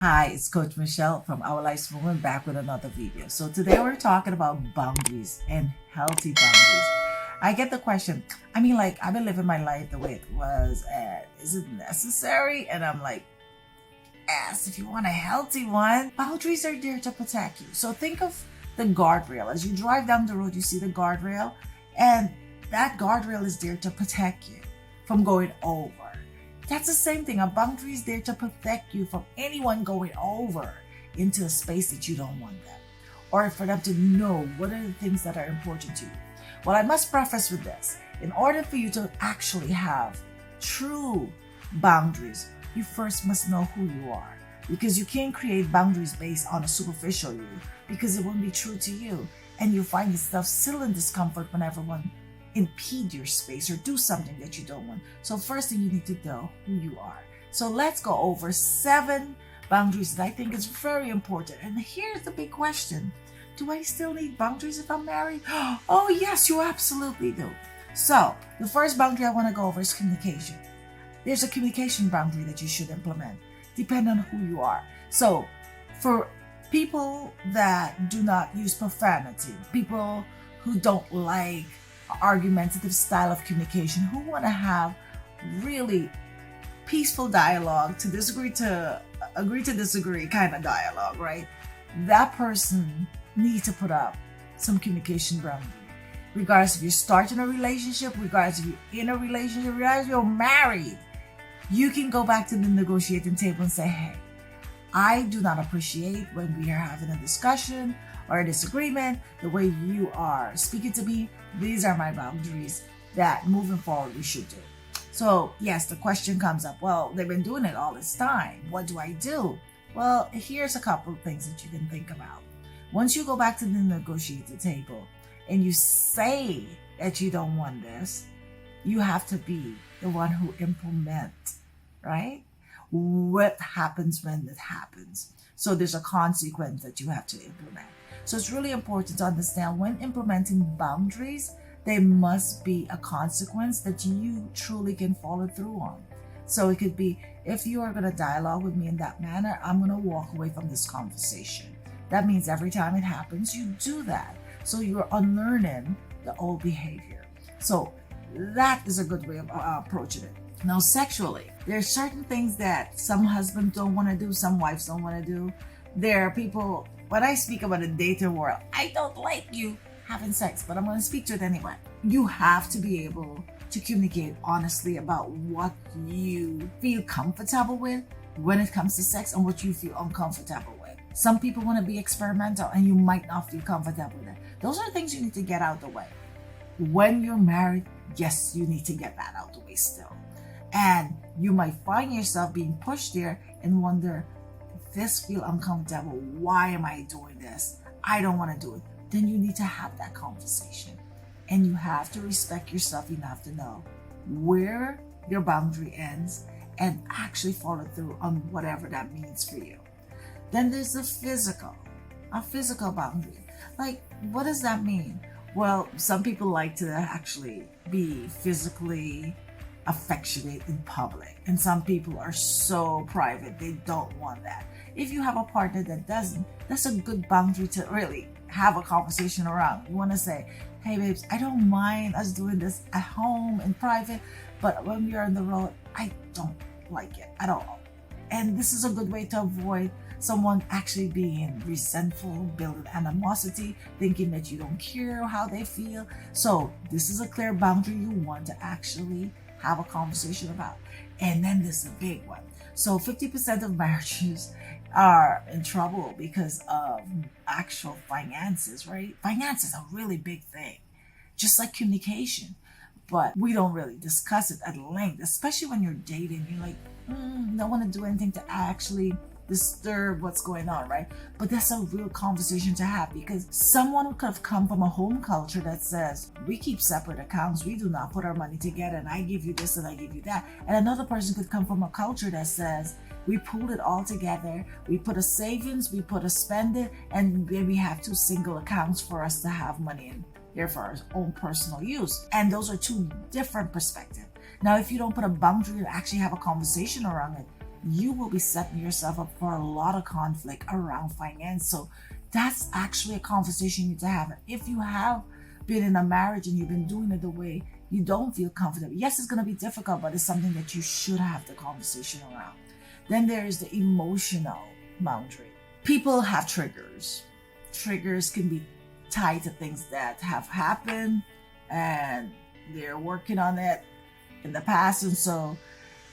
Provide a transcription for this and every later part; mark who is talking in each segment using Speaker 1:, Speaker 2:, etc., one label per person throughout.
Speaker 1: Hi, it's Coach Michelle from Our Life's Movement back with another video. So today we're talking about boundaries and healthy boundaries. I get the question, I've been living my life the way it was, and is it necessary? And I'm like, yes, if you want a healthy one, boundaries are there to protect you. So think of the guardrail. As you drive down the road, you see the guardrail, and that guardrail is there to protect you from going over. That's the same thing. A boundary is there to protect you from anyone going over into a space that you don't want them, or for them to know what are the things that are important to you. Well, I must preface with this. In order for you to actually have true boundaries, you first must know who you are, because you can't create boundaries based on a superficial you, because it won't be true to you, and you find yourself still in discomfort whenever one impede your space or do something that you don't want. So first thing, you need to know who you are. So let's go over 7 boundaries that I think is very important. And here's the big question. Do I still need boundaries if I'm married? Oh yes, you absolutely do. So the first boundary I want to go over is communication. There's a communication boundary that you should implement, depending on who you are. So for people that do not use profanity, people who don't like argumentative style of communication, who want to have really peaceful dialogue, to disagree to agree to disagree kind of dialogue, right? That person needs to put up some communication boundary. Regardless if you're starting a relationship, regardless if you're in a relationship, regardless if you're married, you can go back to the negotiating table and say, hey, I do not appreciate when we are having a discussion or a disagreement, the way you are speaking to me. These are my boundaries that moving forward we should do. So yes, the question comes up, well, they've been doing it all this time. What do I do? Well, here's a couple of things that you can think about. Once you go back to the negotiating table and you say that you don't want this, you have to be the one who implements, right? What happens when it happens? So there's a consequence that you have to implement. So it's really important to understand when implementing boundaries, there must be a consequence that you truly can follow through on. So it could be, if you are going to dialogue with me in that manner, I'm going to walk away from this conversation. That means every time it happens, you do that. So you're unlearning the old behavior. So that is a good way of approaching it. Now, sexually, there are certain things that some husbands don't want to do, some wives don't want to do. There are people, when I speak about a dating world, I don't like you having sex, but I'm going to speak to it anyway. You have to be able to communicate honestly about what you feel comfortable with when it comes to sex and what you feel uncomfortable with. Some people want to be experimental and you might not feel comfortable with it. Those are things you need to get out the way. When you're married, yes, you need to get that out the way still. And you might find yourself being pushed there and wonder, this feel uncomfortable. Why am I doing this? I don't want to do it. Then you need to have that conversation. And you have to respect yourself enough to know where your boundary ends and actually follow through on whatever that means for you. Then there's a physical boundary. Like, what does that mean? Well, some people like to actually be physically affectionate in public, and some people are so private they don't want that. If you have a partner that doesn't, that's a good boundary to really have a conversation around. You want to say, hey babes, I don't mind us doing this at home in private, but when we are on the road, I don't like it at all. And this is a good way to avoid someone actually being resentful, building animosity, thinking that you don't care how they feel. So this is a clear boundary you want to actually have a conversation about. And then there's a big one. So 50% of marriages are in trouble because of actual finances, right? Finance is a really big thing, just like communication. But we don't really discuss it at length, especially when you're dating. You're like, don't want to do anything to actually disturb what's going on, right? But that's a real conversation to have, because someone who could have come from a home culture that says, we keep separate accounts, we do not put our money together, and I give you this and I give you that. And another person could come from a culture that says, we pool it all together, we put a savings, we put a spending, and then we have 2 single accounts for us to have money in here for our own personal use. And those are 2 different perspectives. Now, if you don't put a boundary and actually have a conversation around it, you will be setting yourself up for a lot of conflict around finance. So that's actually a conversation you need to have. If you have been in a marriage and you've been doing it the way you don't feel comfortable, yes, it's going to be difficult, but it's something that you should have the conversation around. Then there is the emotional boundary. People have triggers. Triggers can be tied to things that have happened and they're working on it in the past. And so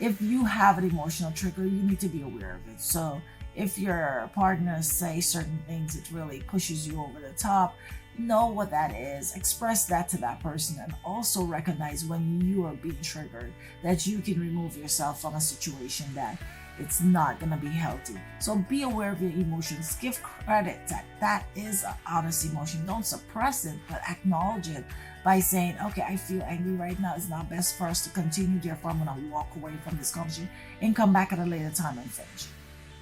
Speaker 1: if you have an emotional trigger, you need to be aware of it. So if your partner says certain things, it really pushes you over the top, know what that is, express that to that person, and also recognize when you are being triggered that you can remove yourself from a situation that it's not going to be healthy. So be aware of your emotions. Give credit that that is an honest emotion. Don't suppress it, but acknowledge it by saying, okay, I feel angry right now. It's not best for us to continue. Therefore, I'm going to walk away from this conversation and come back at a later time and finish it.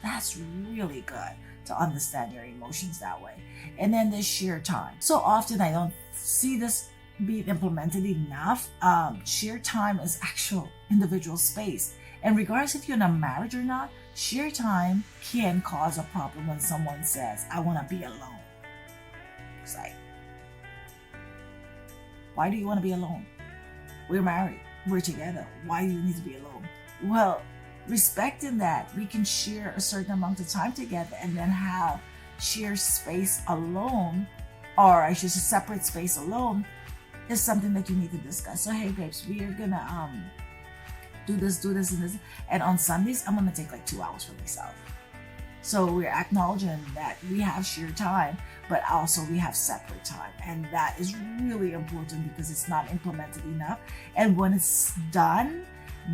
Speaker 1: That's really good to understand your emotions that way. And then there's share time. So often I don't see this being implemented enough. Share time is actual individual space. And regardless if you're in a marriage or not, share time can cause a problem when someone says, I want to be alone. It's like, why do you want to be alone? We're married. We're together. Why do you need to be alone? Well, respecting that, we can share a certain amount of time together and then have share space alone, or I should say separate space alone, is something that you need to discuss. So, hey babes, we are gonna do this, and this. And on Sundays, I'm gonna take like 2 hours for myself. So we're acknowledging that we have shared time, but also we have separate time. And that is really important because it's not implemented enough. And when it's done,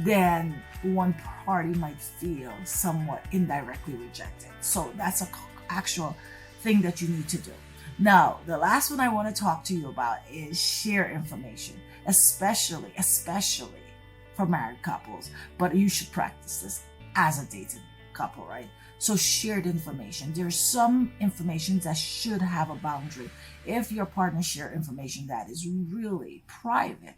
Speaker 1: then one party might feel somewhat indirectly rejected. So that's an actual thing that you need to do. Now, the last one I want to talk to you about is share information, especially for married couples. But you should practice this as a dated couple, right? So shared information. There's some information that should have a boundary. If your partner share information that is really private,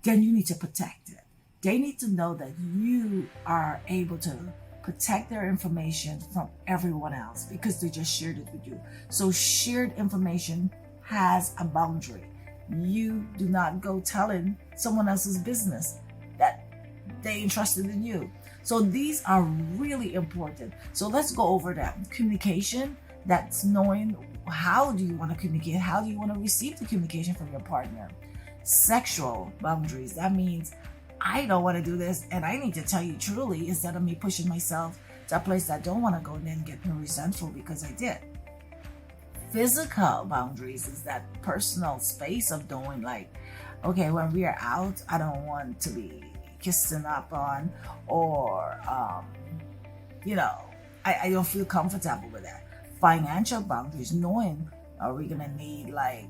Speaker 1: then you need to protect it. They need to know that you are able to protect their information from everyone else because they just shared it with you. So shared information has a boundary. You do not go telling someone else's business that they entrusted in you. So these are really important. So let's go over that. Communication, that's knowing how do you want to communicate, how do you want to receive the communication from your partner. Sexual boundaries, that means I don't want to do this and I need to tell you truly instead of me pushing myself to a place that I don't want to go and then get resentful because I did. Physical boundaries is that personal space of doing like, okay, when we are out, I don't want to be kissing up on or, I don't feel comfortable with that. Financial boundaries, knowing are we going to need like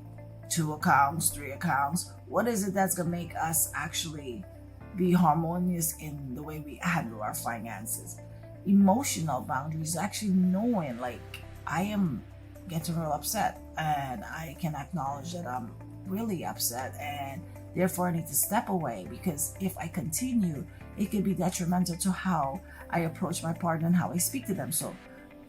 Speaker 1: 2 accounts, 3 accounts? What is it that's going to make us actually be harmonious in the way we handle our finances? Emotional boundaries, actually knowing like I am getting real upset and I can acknowledge that I'm really upset and therefore I need to step away because if I continue, it could be detrimental to how I approach my partner and how I speak to them. So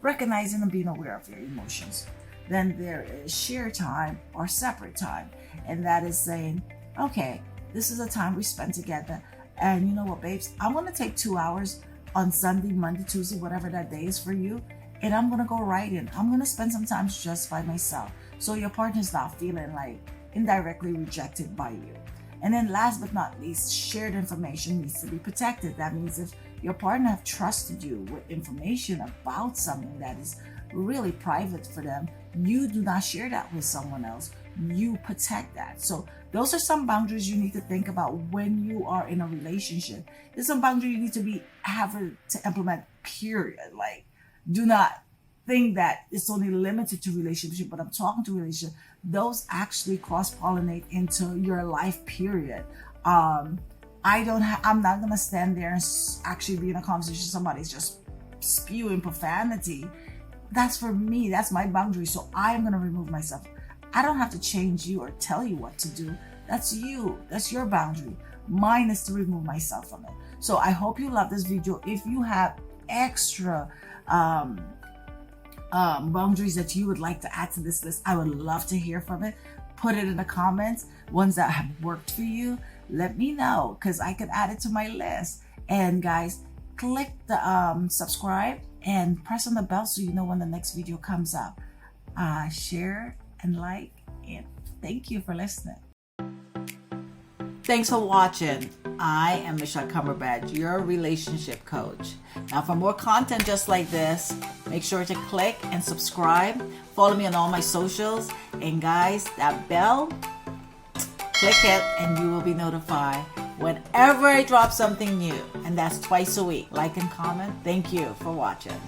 Speaker 1: recognizing and being aware of your emotions. Then there is share time or separate time. And that is saying, okay, this is a time we spend together. And you know what, babes, I'm going to take 2 hours on Sunday, Monday, Tuesday, whatever that day is for you. And I'm going to go writing. I'm going to spend some time just by myself. So your partner's not feeling like indirectly rejected by you. And then last but not least, shared information needs to be protected. That means if your partner have trusted you with information about something that is really private for them, you do not share that with someone else. You protect that. So those are some boundaries you need to think about when you are in a relationship. There's some boundary you need to have to implement, period. Like, do not think that it's only limited to relationship, but I'm talking to relationship. Those actually cross-pollinate into your life, period. I'm not going to stand there and actually be in a conversation. Somebody's just spewing profanity. That's for me. That's my boundary. So I'm going to remove myself. I don't have to change you or tell you what to do. That's you. That's your boundary. Mine is to remove myself from it. So I hope you love this video. If you have extra boundaries that you would like to add to this list, I would love to hear from it. Put it in the comments. Ones that have worked for you, let me know, because I could add it to my list. And guys, click the subscribe and press on the bell so you know when the next video comes up. Share and like, and thank you for listening. Thanks for watching. I am Michelle Cumberbatch, your relationship coach. Now, for more content just like this, make sure to click and subscribe. Follow me on all my socials. And guys, that bell, click it and you will be notified whenever I drop something new. And that's twice a week. Like and comment. Thank you for watching.